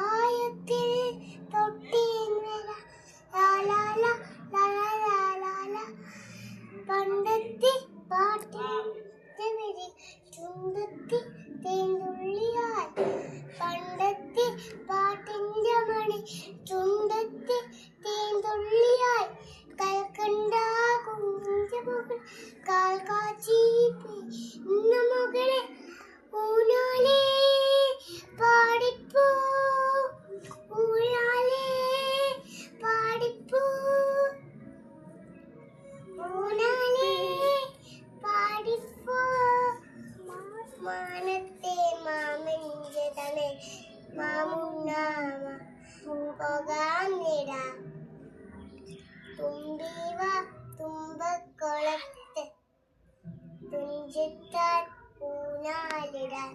ആയത്തിൽ പണ്ടത്തെ പാട്ടിന്റെ വരി ചുണ്ടത്തി തേൻതുള്ളിയായി പണ്ടത്തെ പാട്ടിന്റെ മണി ചുണ്ടത്തി തേൻതുള്ളിയായി കൽക്കണ്ട കുഞ്ചമുകൾ കാൽ കാച്ചി ഇന്ന മകളെ ഊനാലേ പാടിപ്പോ ഊനാലേ പാടിപ്പോ ഊനാലേ പാടിപ്പോ മാനത്തെ മാമന്റെ തണൽ മാമുണ്ണാമ പോകാനിട തുമ്പീവ തുമ്പക്കുളത്ത് തുഞ്ചത്താൻ ഊനാലിടാൻ